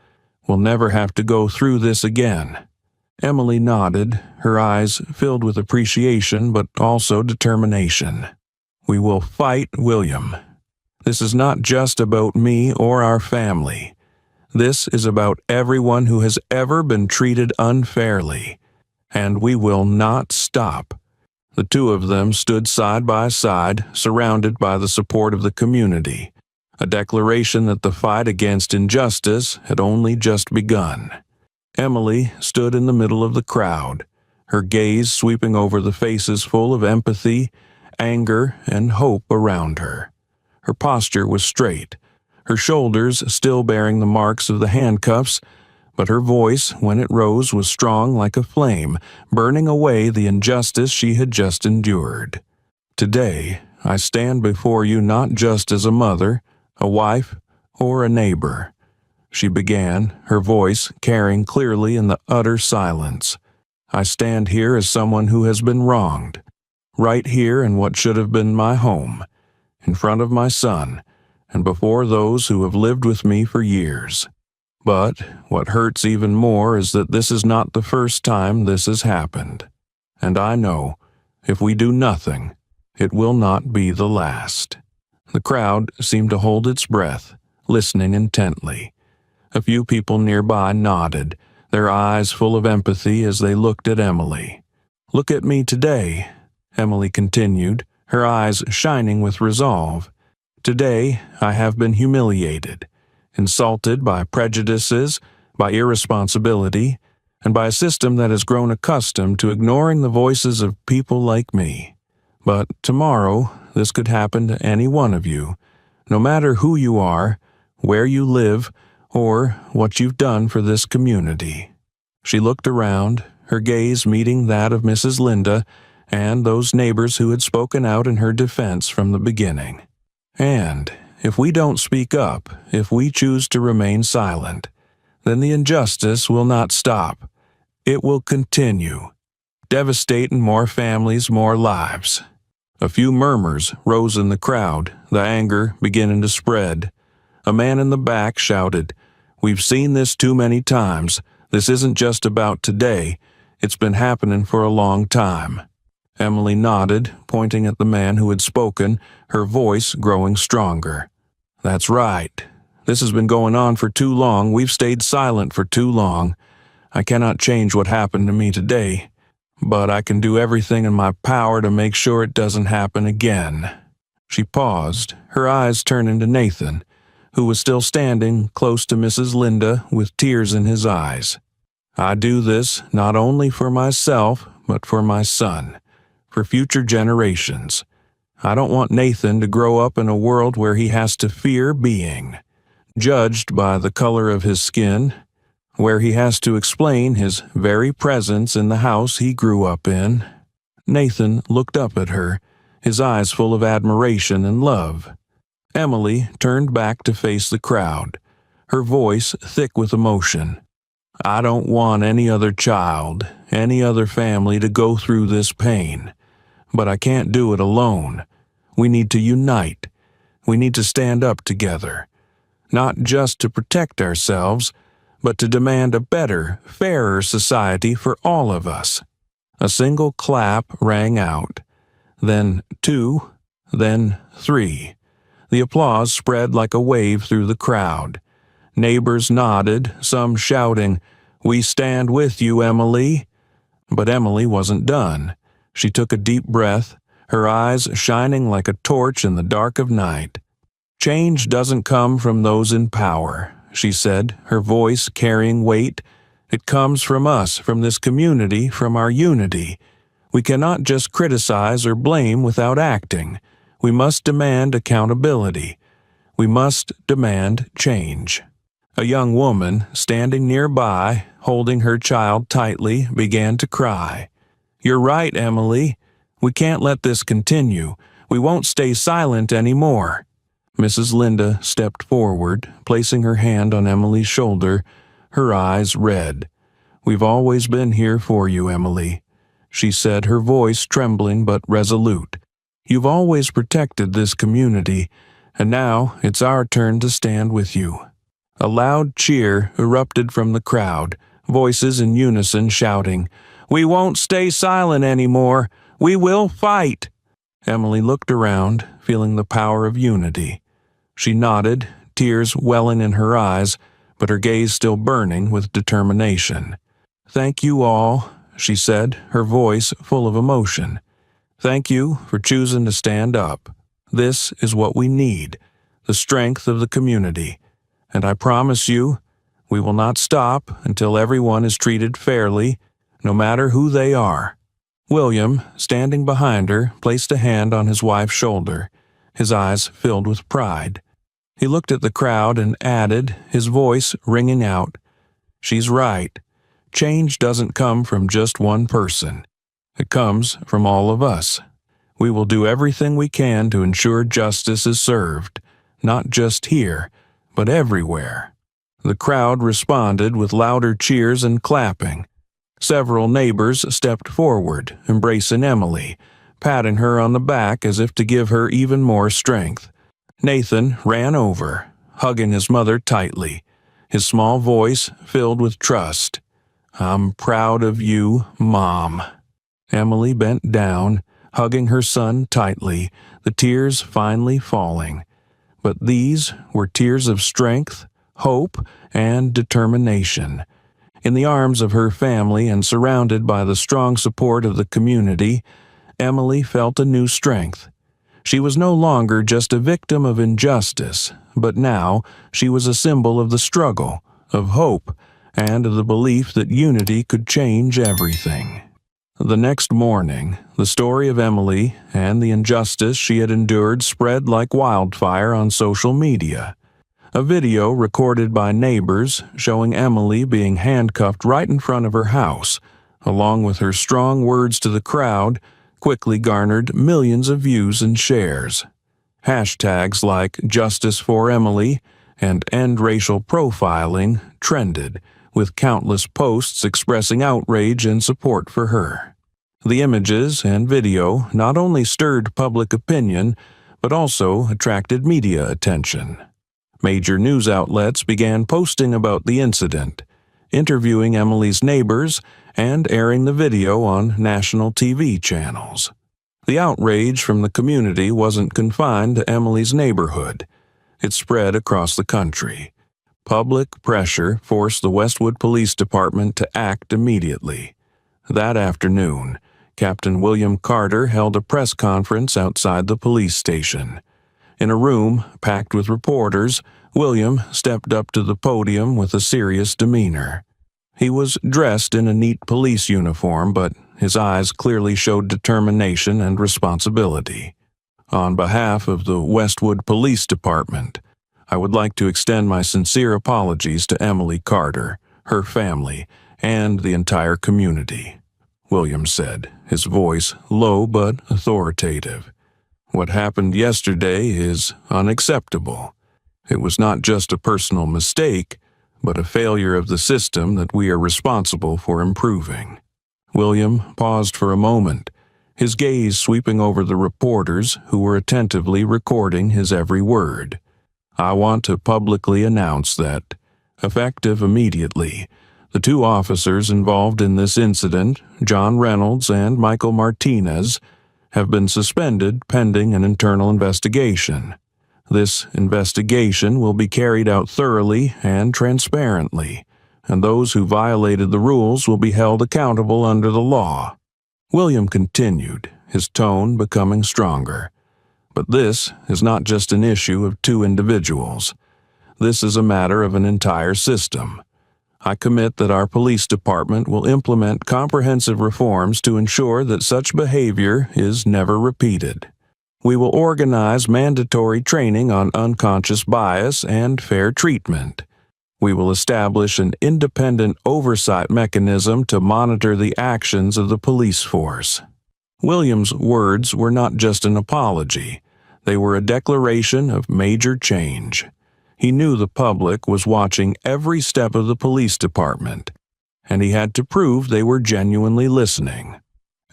will never have to go through this again." Emily nodded, her eyes filled with appreciation but also determination. "We will fight, William. This is not just about me or our family. This is about everyone who has ever been treated unfairly. And we will not stop." The two of them stood side by side, surrounded by the support of the community, a declaration that the fight against injustice had only just begun. Emily stood in the middle of the crowd, her gaze sweeping over the faces full of empathy, anger, and hope around her. Her posture was straight, her shoulders still bearing the marks of the handcuffs, but her voice, when it rose, was strong like a flame, burning away the injustice she had just endured. "Today, I stand before you not just as a mother, a wife, or a neighbor," she began, her voice carrying clearly in the utter silence. "I stand here as someone who has been wronged, right here in what should have been my home, in front of my son, and before those who have lived with me for years. But what hurts even more is that this is not the first time this has happened. And I know, if we do nothing, it will not be the last. The crowd seemed to hold its breath, listening intently. A few people nearby nodded, their eyes full of empathy as they looked at Emily. "Look at me today," Emily continued, her eyes shining with resolve. "Today I have been humiliated, insulted by prejudices, by irresponsibility, and by a system that has grown accustomed to ignoring the voices of people like me. But tomorrow, this could happen to any one of you, no matter who you are, where you live, or what you've done for this community." She looked around, her gaze meeting that of Mrs. Linda and those neighbors who had spoken out in her defense from the beginning. "And if we don't speak up, if we choose to remain silent, then the injustice will not stop. It will continue, devastating more families, more lives." A few murmurs rose in the crowd, the anger beginning to spread. A man in the back shouted, "We've seen this too many times. This isn't just about today. It's been happening for a long time." Emily nodded, pointing at the man who had spoken, her voice growing stronger. "That's right. This has been going on for too long. We've stayed silent for too long. I cannot change what happened to me today, but I can do everything in my power to make sure it doesn't happen again." She paused, her eyes turning to Nathan, who was still standing close to Mrs. Linda with tears in his eyes. "I do this not only for myself, but for my son, for future generations. I don't want Nathan to grow up in a world where he has to fear being judged by the color of his skin, where he has to explain his very presence in the house he grew up in." Nathan looked up at her, his eyes full of admiration and love. Emily turned back to face the crowd, her voice thick with emotion. "I don't want any other child, any other family to go through this pain. But I can't do it alone. We need to unite. We need to stand up together, not just to protect ourselves, but to demand a better, fairer society for all of us." A single clap rang out, then two, then three. The applause spread like a wave through the crowd. Neighbors nodded, some shouting, "We stand with you, Emily." But Emily wasn't done. She took a deep breath, her eyes shining like a torch in the dark of night. "Change doesn't come from those in power," she said, her voice carrying weight. "It comes from us, from this community, from our unity. We cannot just criticize or blame without acting. We must demand accountability. We must demand change." A young woman, standing nearby, holding her child tightly, began to cry. "You're right, Emily. We can't let this continue. We won't stay silent anymore." Mrs. Linda stepped forward, placing her hand on Emily's shoulder, her eyes red. "We've always been here for you, Emily," she said, her voice trembling but resolute. "You've always protected this community, and now it's our turn to stand with you." A loud cheer erupted from the crowd, voices in unison shouting, "We won't stay silent anymore. We will fight." Emily looked around, feeling the power of unity. She nodded, tears welling in her eyes, but her gaze still burning with determination. "Thank you all," she said, her voice full of emotion. "Thank you for choosing to stand up. This is what we need, the strength of the community. And I promise you, we will not stop until everyone is treated fairly, no matter who they are." William, standing behind her, placed a hand on his wife's shoulder, his eyes filled with pride. He looked at the crowd and added, his voice ringing out, "She's right. Change doesn't come from just one person. It comes from all of us. We will do everything we can to ensure justice is served, not just here, but everywhere." The crowd responded with louder cheers and clapping. Several neighbors stepped forward, embracing Emily, patting her on the back as if to give her even more strength. Nathan ran over, hugging his mother tightly, his small voice filled with trust. "I'm proud of you, Mom." Emily bent down, hugging her son tightly, the tears finally falling. But these were tears of strength, hope, and determination. In the arms of her family and surrounded by the strong support of the community, Emily felt a new strength. She was no longer just a victim of injustice, but now she was a symbol of the struggle, of hope, and of the belief that unity could change everything. The next morning, the story of Emily and the injustice she had endured spread like wildfire on social media. A video recorded by neighbors showing Emily being handcuffed right in front of her house, along with her strong words to the crowd, quickly garnered millions of views and shares. Hashtags like Justice for Emily and End Racial Profiling trended, with countless posts expressing outrage and support for her. The images and video not only stirred public opinion, but also attracted media attention. Major news outlets began posting about the incident, interviewing Emily's neighbors, and airing the video on national TV channels. The outrage from the community wasn't confined to Emily's neighborhood. It spread across the country. Public pressure forced the Westwood Police Department to act immediately. That afternoon, Captain William Carter held a press conference outside the police station. In a room packed with reporters, William stepped up to the podium with a serious demeanor. He was dressed in a neat police uniform, but his eyes clearly showed determination and responsibility. "On behalf of the Westwood Police Department, I would like to extend my sincere apologies to Emily Carter, her family, and the entire community," William said, his voice low but authoritative. "What happened yesterday is unacceptable. It was not just a personal mistake, but a failure of the system that we are responsible for improving." William paused for a moment, his gaze sweeping over the reporters who were attentively recording his every word. "I want to publicly announce that, effective immediately, the two officers involved in this incident, John Reynolds and Michael Martinez, have been suspended pending an internal investigation. This investigation will be carried out thoroughly and transparently, and those who violated the rules will be held accountable under the law." William continued, his tone becoming stronger. "But this is not just an issue of two individuals. This is a matter of an entire system. I commit that our police department will implement comprehensive reforms to ensure that such behavior is never repeated. We will organize mandatory training on unconscious bias and fair treatment. We will establish an independent oversight mechanism to monitor the actions of the police force." William's words were not just an apology. They were a declaration of major change. He knew the public was watching every step of the police department, and he had to prove they were genuinely listening.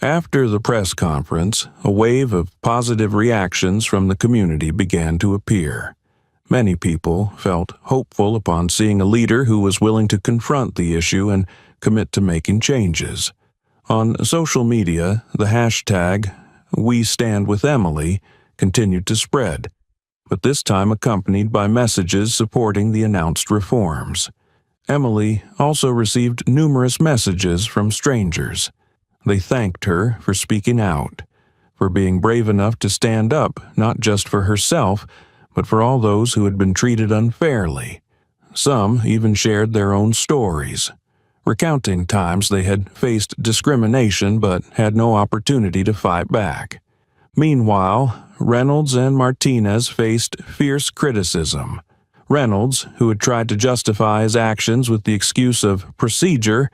After the press conference, a wave of positive reactions from the community began to appear. Many people felt hopeful upon seeing a leader who was willing to confront the issue and commit to making changes. On social media, the hashtag #WeStandWithEmily continued to spread, but this time accompanied by messages supporting the announced reforms. Emily also received numerous messages from strangers. They thanked her for speaking out, for being brave enough to stand up not just for herself, but for all those who had been treated unfairly. Some even shared their own stories, recounting times they had faced discrimination but had no opportunity to fight back. Meanwhile, Reynolds and Martinez faced fierce criticism. Reynolds, who had tried to justify his actions with the excuse of procedure,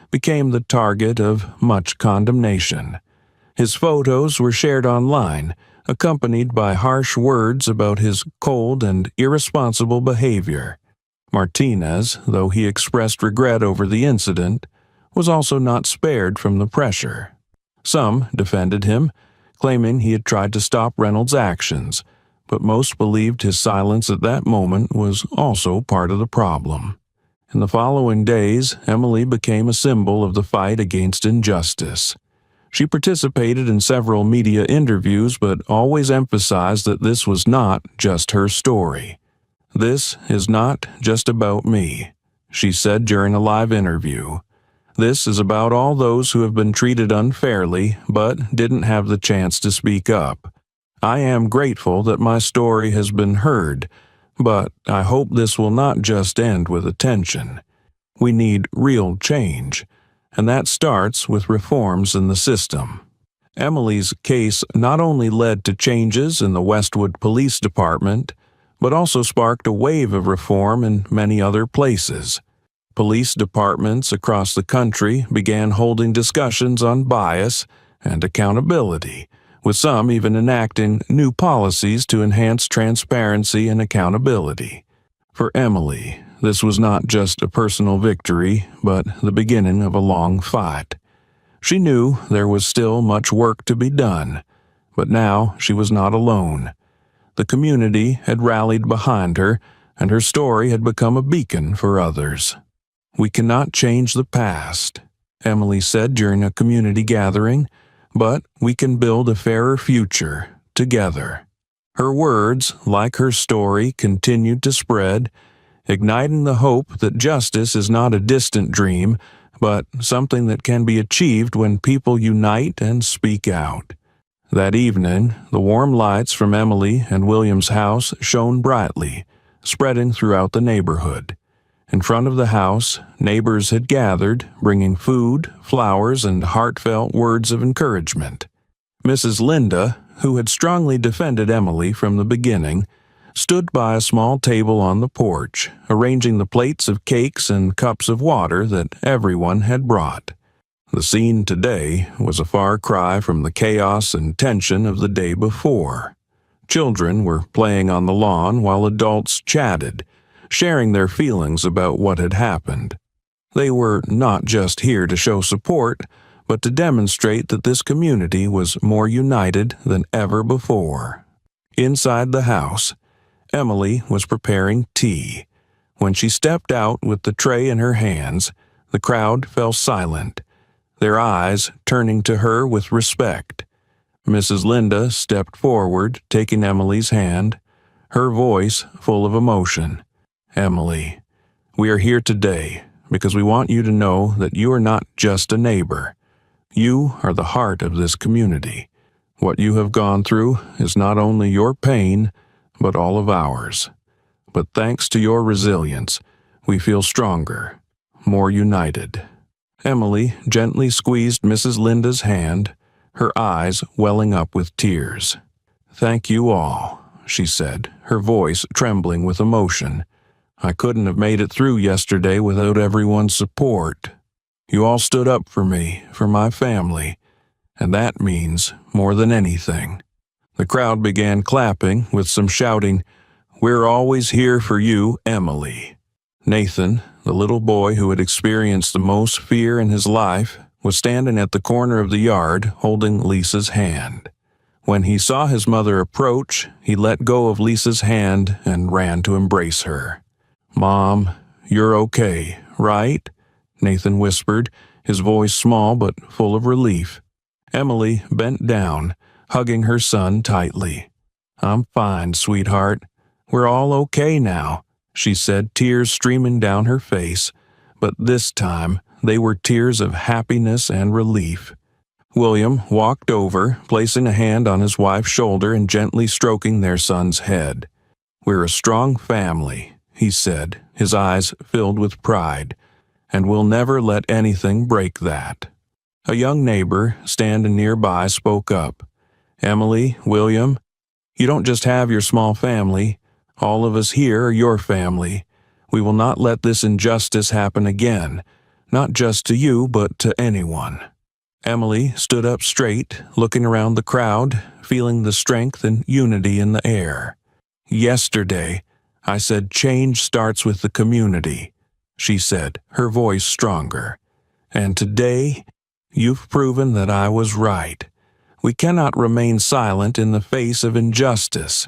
became the target of much condemnation. His photos were shared online, accompanied by harsh words about his cold and irresponsible behavior. Martinez, though he expressed regret over the incident, was also not spared from the pressure. Some defended him, claiming he had tried to stop Reynolds' actions, but most believed his silence at that moment was also part of the problem. In the following days, Emily became a symbol of the fight against injustice. She participated in several media interviews but always emphasized that this was not just her story. "This is not just about me," she said during a live interview. "This is about all those who have been treated unfairly but didn't have the chance to speak up. I am grateful that my story has been heard, but I hope this will not just end with attention. We need real change, and that starts with reforms in the system." Emily's case not only led to changes in the Westwood Police Department, but also sparked a wave of reform in many other places. Police departments across the country began holding discussions on bias and accountability, with some even enacting new policies to enhance transparency and accountability. For Emily, this was not just a personal victory, but the beginning of a long fight. She knew there was still much work to be done, but now she was not alone. The community had rallied behind her, and her story had become a beacon for others. "We cannot change the past," Emily said during a community gathering, "but we can build a fairer future together." Her words, like her story, continued to spread, igniting the hope that justice is not a distant dream, but something that can be achieved when people unite and speak out. That evening, the warm lights from Emily and William's house shone brightly, spreading throughout the neighborhood. In front of the house, neighbors had gathered, bringing food, flowers, and heartfelt words of encouragement. Mrs. Linda, who had strongly defended Emily from the beginning, stood by a small table on the porch, arranging the plates of cakes and cups of water that everyone had brought. The scene today was a far cry from the chaos and tension of the day before. Children were playing on the lawn while adults chatted, sharing their feelings about what had happened. They were not just here to show support, but to demonstrate that this community was more united than ever before. Inside the house, Emily was preparing tea. When she stepped out with the tray in her hands, the crowd fell silent, their eyes turning to her with respect. Mrs. Linda stepped forward, taking Emily's hand, her voice full of emotion. "Emily, we are here today because we want you to know that you are not just a neighbor. You are the heart of this community. What you have gone through is not only your pain, but all of ours. But thanks to your resilience, we feel stronger, more united." Emily gently squeezed Mrs. Linda's hand, her eyes welling up with tears. "Thank you all," she said, her voice trembling with emotion. "I couldn't have made it through yesterday without everyone's support. You all stood up for me, for my family, and that means more than anything." The crowd began clapping, with some shouting, "We're always here for you, Emily." Nathan, the little boy who had experienced the most fear in his life, was standing at the corner of the yard holding Lisa's hand. When he saw his mother approach, he let go of Lisa's hand and ran to embrace her. "Mom, you're okay, right?" Nathan whispered, his voice small but full of relief. Emily bent down, hugging her son tightly. "I'm fine, sweetheart. We're all okay now," she said, tears streaming down her face, but this time they were tears of happiness and relief. William walked over, placing a hand on his wife's shoulder and gently stroking their son's head. "We're a strong family," he said, his eyes filled with pride, "and we'll never let anything break that." A young neighbor standing nearby spoke up. "Emily, William, you don't just have your small family. All of us here are your family. We will not let this injustice happen again, not just to you, but to anyone." Emily stood up straight, looking around the crowd, feeling the strength and unity in the air. "Yesterday, I said change starts with the community," she said, her voice stronger. "And today, you've proven that I was right. We cannot remain silent in the face of injustice.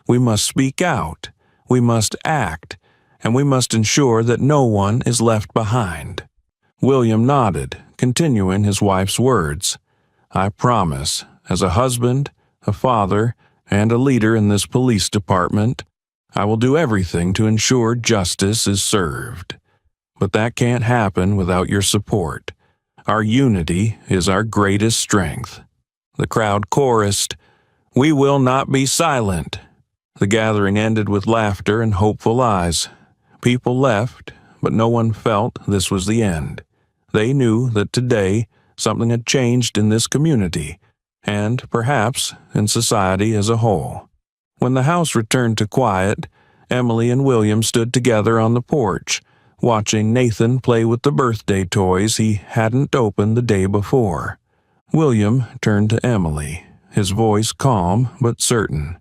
We must speak out. We must act. and we must ensure that no one is left behind." William nodded, continuing his wife's words. "I promise, as a husband, a father, and a leader in this police department, I will do everything to ensure justice is served. But that can't happen without your support. Our unity is our greatest strength." The crowd chorused, "We will not be silent." The gathering ended with laughter and hopeful eyes. People left, but no one felt this was the end. They knew that today something had changed in this community, and perhaps in society as a whole. When the house returned to quiet, Emily and William stood together on the porch, watching Nathan play with the birthday toys he hadn't opened the day before. William turned to Emily, his voice calm but certain.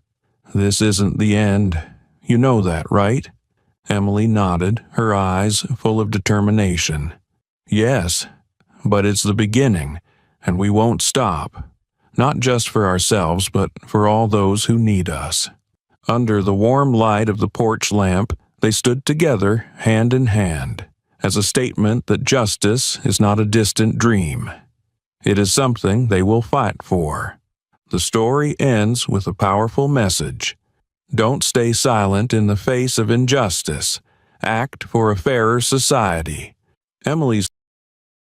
"This isn't the end. You know that, right?" Emily nodded, her eyes full of determination. "Yes, but it's the beginning, and we won't stop. Not just for ourselves, but for all those who need us." Under the warm light of the porch lamp, they stood together, hand in hand, as a statement that justice is not a distant dream. It is something they will fight for. The story ends with a powerful message. Don't stay silent in the face of injustice. Act for a fairer society. Emily's